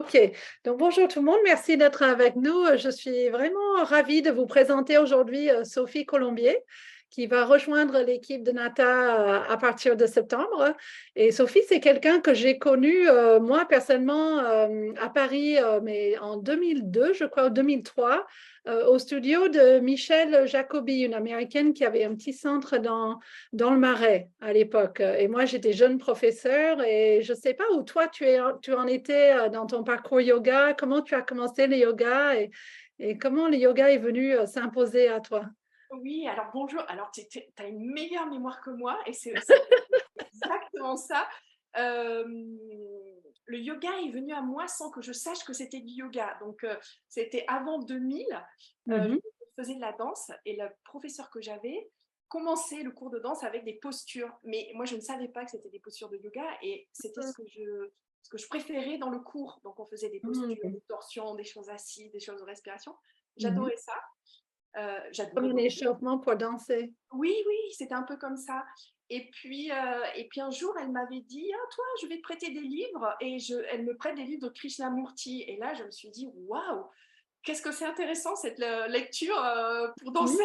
OK. Donc bonjour tout le monde, merci d'être avec nous. Je suis vraiment ravie de vous présenter aujourd'hui, Sophie Colombier, qui va rejoindre l'équipe de Nata, à partir de septembre. Et Sophie, c'est quelqu'un que j'ai connu, moi personnellement, à Paris, mais en 2002, je crois, ou 2003, au studio de Michelle Jacobi, une Américaine qui avait un petit centre dans le Marais à l'époque. Et moi, j'étais jeune professeure et je ne sais pas où toi, tu en étais dans ton parcours yoga, comment tu as commencé le yoga et comment le yoga est venu s'imposer à toi. Oui, alors bonjour. Alors tu as une meilleure mémoire que moi et c'est exactement ça. Hem, le yoga est venu à moi sans que je sache que c'était du yoga. Donc c'était avant 2000, Mhm, je faisais de la danse et le professeur que j'avais commençait le cours de danse avec des postures. Mais moi, je ne savais pas que c'était des postures de yoga et c'était ce que je préférais dans le cours. Donc on faisait des postures, mhm, des torsions, des choses assises, des choses de respiration. mhm. J'adorais ça. Comme J'adorais un bosser. échauffement pour danser. Oui, oui, c'était un peu comme ça. Et puis un jour, elle m'avait dit: «Ah toi, je vais te prêter des livres» et elle me prête des livres de Krishnamurti et là, je me suis dit: «Waouh, qu'est-ce que c'est intéressant cette lecture, pour Mhm. danser»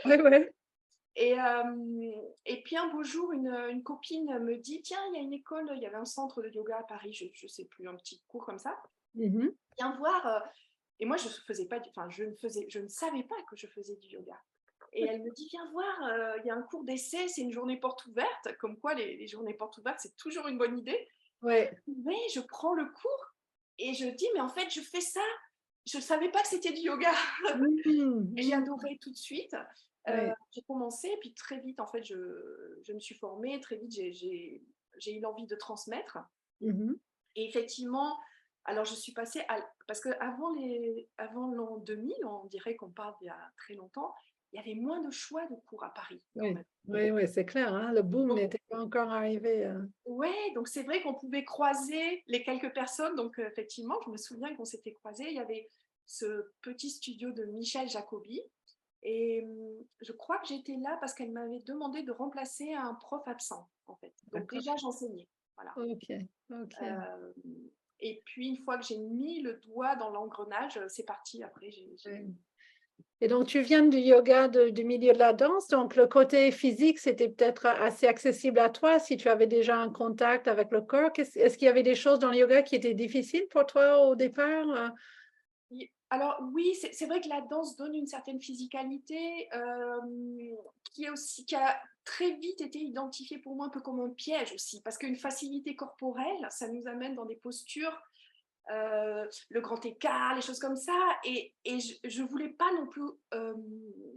Ouais, ouais. et puis un beau jour, une copine me dit: «Tiens, il y a une école», il y avait un centre de yoga à Paris, je sais plus, un petit cours comme ça. Mhm. «Viens voir», et moi je ne savais pas que je faisais du yoga. Et elle me dit: «Viens voir, il y a un cours d'essai, c'est une journée porte ouverte», comme quoi les journées portes ouvertes, c'est toujours une bonne idée. Ouais. Oui, je prends le cours et je dis: «Mais en fait, je fais ça, je ne savais pas que c'était du yoga». Mhm, J'ai mhm. adoré tout de suite. Ouais. J'ai commencé et puis très vite, en fait, je me suis formée. Très vite, j'ai eu l'envie de transmettre Mhm. et effectivement, alors je suis passée à parce qu'avant l'an 2000, on dirait qu'on parle d'il y a très longtemps, il y avait moins de choix de cours à Paris quand Oui, même. oui, oui, c'est clair, hein, le boom Donc n'était pas encore arrivé. ouais, donc c'est vrai qu'on pouvait croiser les quelques personnes. Donc effectivement, je me souviens qu'on s'était croisés. Il y avait ce petit studio de Michel Jacobi et je crois que j'étais là parce qu'elle m'avait demandé de remplacer un prof absent, en fait. Donc D'accord. déjà, j'enseignais, voilà. Ok, ok. Hem Et puis une fois que j'ai mis le doigt dans l'engrenage, c'est parti. Après j'ai Ouais. Et donc, tu viens du yoga du milieu de la danse, donc le côté physique, c'était peut-être assez accessible à toi si tu avais déjà un contact avec le corps. Est-ce qu'il y avait des choses dans le yoga qui étaient difficiles pour toi au départ? alors oui, c'est vrai que la danse donne une certaine physicalité, qui a très vite été identifiée pour moi un peu comme un piège aussi. Parce qu'une facilité corporelle, ça nous amène dans des postures, le grand écart, les choses comme ça. Et je voulais pas non plus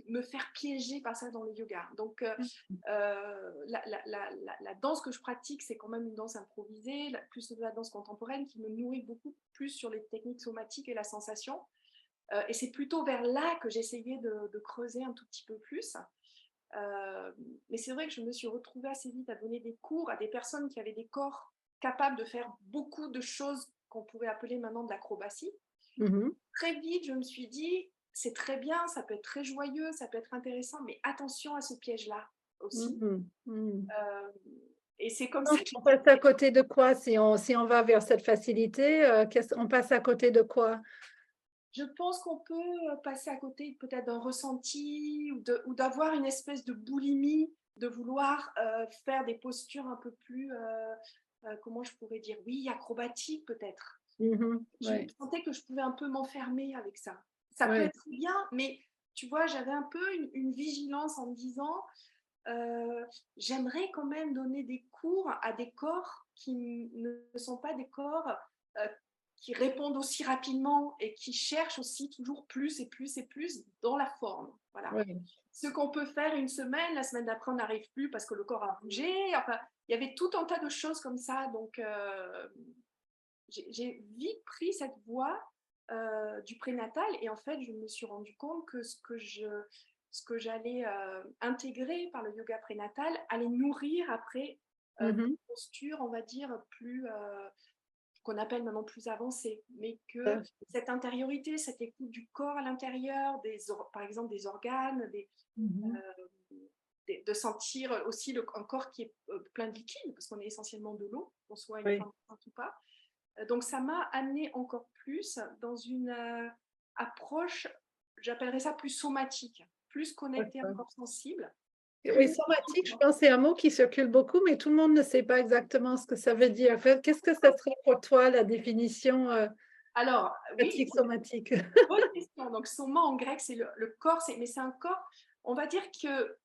me faire piéger par ça dans le yoga. Donc, la danse que je pratique, c'est quand même une danse improvisée, plus de la danse contemporaine qui me nourrit beaucoup plus sur les techniques somatiques et la sensation. Et c'est plutôt vers là que j'essayais de creuser un tout petit peu plus. Mais c'est vrai que je me suis retrouvée assez vite à donner des cours à des personnes qui avaient des corps capables de faire beaucoup de choses qu'on pourrait appeler maintenant de l'acrobatie. Mhm. Très vite, je me suis dit, c'est très bien, ça peut être très joyeux, ça peut être intéressant, mais attention à ce piège-là aussi. Mhm. Mhm. Euh, et c'est comme ça Donc, que j'ai on passe à côté de quoi si on va vers cette facilité? On passe à côté de quoi? Je pense qu'on peut passer à côté peut-être d'un ressenti ou d'avoir une espèce de boulimie, de vouloir faire des postures un peu plus, comment je pourrais dire, oui, acrobatiques peut-être. Mhm. Je Ouais, sentais que je pouvais un peu m'enfermer avec ça. Ça peut ouais. être bien, mais tu vois, j'avais un peu une vigilance en me disant, j'aimerais quand même donner des cours à des corps qui ne sont pas des corps euh, qui répondent aussi rapidement et qui cherchent aussi toujours plus et plus et plus dans la forme. Voilà. Ouais. Ce qu'on peut faire une semaine, la semaine d'après, on n'arrive plus parce que le corps a bougé. Enfin, il y avait tout un tas de choses comme ça. Donc, j'ai vite pris cette voie du prénatal et en fait, je me suis rendu compte que ce que j'allais intégrer par le yoga prénatal allait nourrir après des Mhm. postures, on va dire, plus, qu'on appelle maintenant plus avancées, mais que cette intériorité, cette écoute du corps à l'intérieur, par exemple des organes, Mhm. de sentir aussi un corps qui est plein de liquide, parce qu'on est essentiellement de l'eau, qu'on soit une Oui. femme enceinte ou pas, Donc, ça m'a amené encore plus dans une approche, j'appellerais ça plus somatique, plus connectée à un D'accord. corps sensible, Oui, plus... somatique, je pense que c'est un mot qui circule beaucoup, mais tout le monde ne sait pas exactement ce que ça veut dire. Qu'est-ce que ça serait pour toi la définition Alors, oui, fatigue somatique? bonne question. Donc, soma en grec, c'est le corps, mais c'est un corps, on va dire que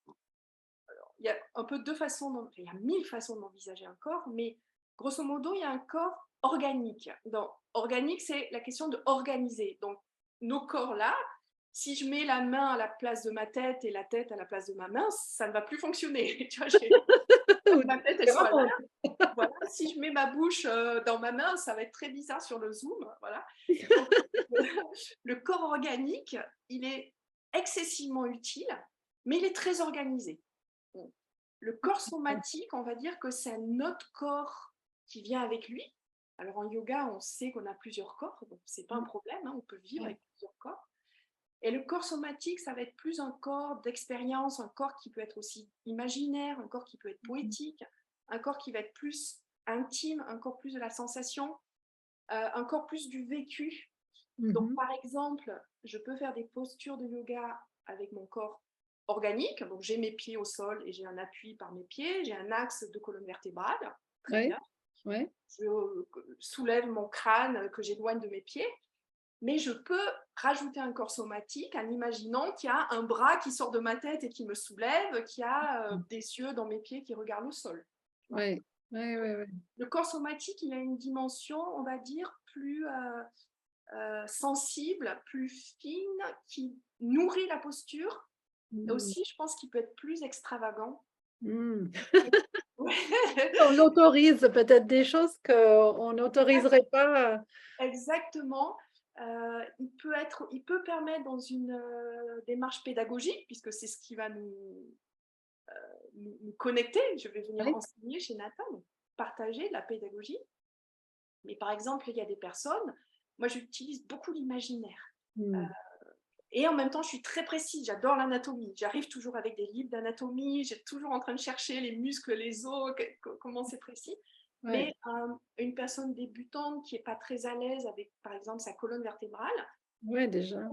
il y a un peu deux façons, il y a mille façons d'envisager un corps, mais grosso modo, il y a un corps organique. Donc, organique, c'est la question de organiser. Donc, nos corps-là, si je mets la main à la place de ma tête et la tête à la place de ma main, ça ne va plus fonctionner. Tu vois, ma tête, elle soit là. Voilà. Si je mets ma bouche dans ma main, ça va être très bizarre sur le Zoom. Voilà. Donc, le corps organique, il est excessivement utile, mais il est très organisé. Le corps somatique, on va dire que c'est notre corps qui vient avec lui. Alors en yoga, on sait qu'on a plusieurs corps, donc ce n'est pas un problème, hein, on peut vivre avec plusieurs corps. Et le corps somatique, ça va être plus un corps d'expérience, un corps qui peut être aussi imaginaire, un corps qui peut être poétique, un corps qui va être plus intime, un corps plus de la sensation, un corps plus du vécu. Donc, par exemple, je peux faire des postures de yoga avec mon corps organique. Donc, j'ai mes pieds au sol et j'ai un appui par mes pieds. J'ai un axe de colonne vertébrale. Très bien. Ouais. Je soulève mon crâne que j'éloigne de mes pieds. Mais je peux rajouter un corps somatique en imaginant qu'il y a un bras qui sort de ma tête et qui me soulève, qu'il y a des yeux dans mes pieds qui regardent le sol. Ouais. Ouais. Le corps somatique, il a une dimension, on va dire, plus sensible, plus fine, qui nourrit la posture. Et aussi, je pense qu'il peut être plus extravagant. On autorise peut-être des choses qu'on n'autoriserait pas. Exactement. Il peut permettre dans une démarche pédagogique, puisque c'est ce qui va nous connecter. Je vais venir Oui. enseigner chez Nathan, donc partager de la pédagogie. Mais par exemple, il y a des personnes, moi j'utilise beaucoup l'imaginaire. Et en même temps, je suis très précise, j'adore l'anatomie. J'arrive toujours avec des livres d'anatomie, j'ai toujours en train de chercher les muscles, les os, comment c'est précis. Mais une personne débutante qui n'est pas très à l'aise avec, par exemple, sa colonne vertébrale, Déjà.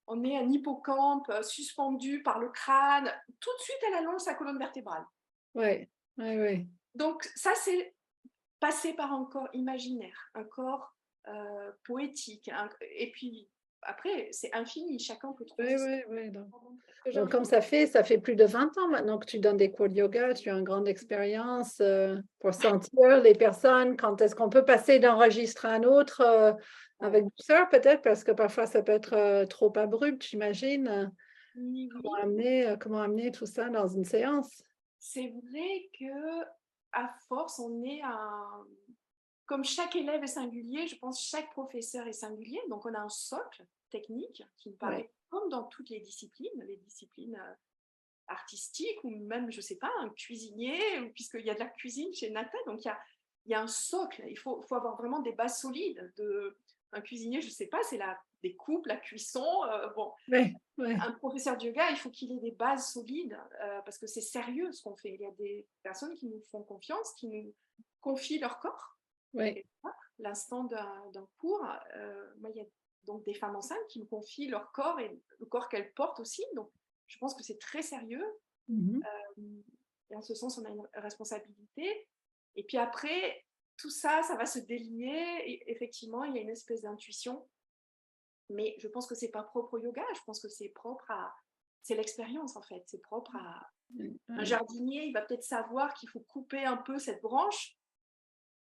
on est un hippocampe suspendu par le crâne, tout de suite elle allonge sa colonne vertébrale. Ouais. Donc ça, c'est passer par un corps imaginaire, un corps poétique. Et puis après, c'est infini, chacun peut trouver ça. Donc, comme ça fait plus de 20 ans maintenant que tu donnes des cours de yoga, tu as une grande expérience pour sentir les personnes, quand est-ce qu'on peut passer d'un registre à un autre avec douceur peut-être, parce que parfois ça peut être trop abrupt, j'imagine. Oui. Comment amener tout ça dans une séance? C'est vrai que à force, on est un... Comme chaque élève est singulier, je pense que chaque professeur est singulier. Donc, on a un socle technique qui me paraît comme dans toutes les disciplines artistiques ou même, je ne sais pas, un cuisinier, puisqu'il y a de la cuisine chez Nathan. Donc, il y a un socle. Il faut avoir vraiment des bases solides. Un cuisinier, je ne sais pas, c'est la découpe, la cuisson. Un professeur de yoga, il faut qu'il ait des bases solides parce que c'est sérieux ce qu'on fait. Il y a des personnes qui nous font confiance, qui nous confient leur corps. L'instant d'un cours, moi, il y a donc des femmes enceintes qui me confient leur corps et le corps qu'elles portent aussi. Donc, je pense que c'est très sérieux. Et en ce sens, on a une responsabilité. Et puis après, tout ça, ça va se délier. Et effectivement, il y a une espèce d'intuition. Mais je pense que c'est pas propre au yoga. Je pense que c'est propre à... C'est l'expérience, en fait. C'est propre à... Un jardinier, il va peut-être savoir qu'il faut couper un peu cette branche.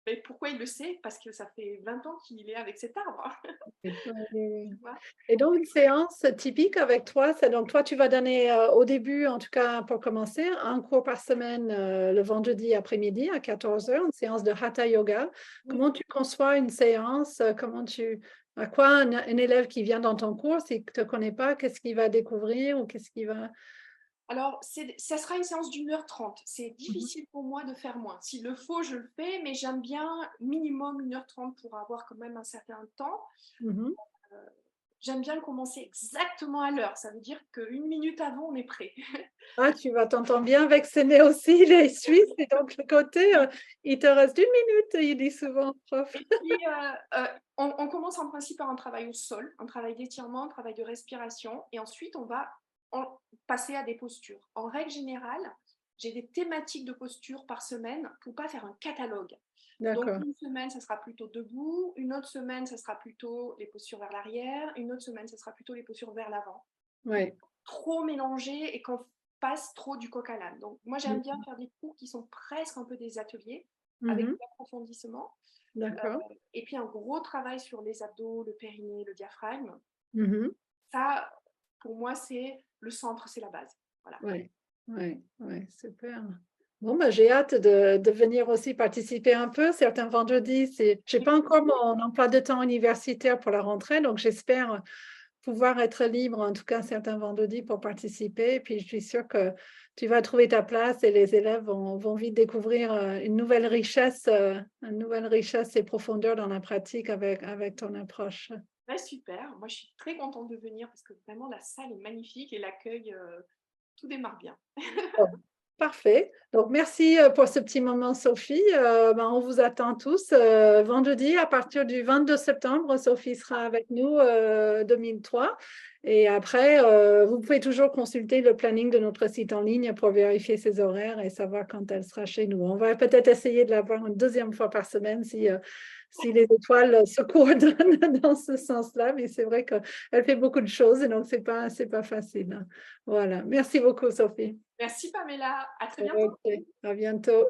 Mais pourquoi il le sait? Parce que ça fait 20 ans qu'il est avec cet arbre. Et donc, une séance typique avec toi, c'est donc toi, tu vas donner au début, en tout cas pour commencer, un cours par semaine le vendredi après-midi à 14 heures, une séance de Hatha Yoga. Comment tu conçois une séance? À quoi un élève qui vient dans ton cours, s'il ne te connaît pas, qu'est-ce qu'il va découvrir ou qu'est-ce qu'il va... Alors, ça sera une séance d'1h30. C'est difficile pour moi de faire moins. S'il le faut, je le fais, mais j'aime bien minimum 1h30 pour avoir quand même un certain temps. j'aime bien commencer exactement à l'heure. Ça veut dire qu'une minute avant, on est prêt. Ah, tu vas t'entendre bien avec Séné aussi, les Suisses, et donc le côté, il te reste 1 minute, il dit souvent, prof. Et puis, on commence en principe par un travail au sol, un travail d'étirement, un travail de respiration, et ensuite on va passer à des postures. En règle générale, j'ai des thématiques de posture par semaine pour pas faire un catalogue. Donc D'accord, une semaine, ça sera plutôt debout, une autre semaine, ça sera plutôt les postures vers l'arrière, une autre semaine, ça sera plutôt les postures vers l'avant. ouais. Trop mélanger et qu'on passe trop du coq à l'âne. Donc moi, j'aime bien Mmh. faire des cours qui sont presque un peu des ateliers avec Mmh. de l'approfondissement. D'accord. Et puis un gros travail sur les abdos, le périnée, le diaphragme. Mmh. Ça, pour moi, c'est le centre, c'est la base. Voilà. Ouais, ouais, ouais, super. Bon, bah, j'ai hâte de venir aussi participer un peu. Certains vendredis, j'ai pas encore mon emploi de temps universitaire pour la rentrée, donc j'espère pouvoir être libre, en tout cas certains vendredis, pour participer. Et puis, je suis sûre que tu vas trouver ta place et les élèves vont vite découvrir une nouvelle richesse et profondeur dans la pratique avec ton approche. Ouais, super. Moi, je suis très contente de venir parce que vraiment, la salle est magnifique et l'accueil, tout démarre bien. Bon, parfait. Donc, merci pour ce petit moment, Sophie. Ben, on vous attend tous vendredi à partir du 22 septembre. Sophie sera avec nous 2003. Et après, vous pouvez toujours consulter le planning de notre site en ligne pour vérifier ses horaires et savoir quand elle sera chez nous. On va peut-être essayer de la voir une deuxième fois par semaine si les étoiles se coordonnent dans ce sens-là. Mais c'est vrai qu'elle fait beaucoup de choses et donc c'est pas facile. Voilà. Merci beaucoup, Sophie. Merci Pamela. À très bientôt. Ok, à bientôt.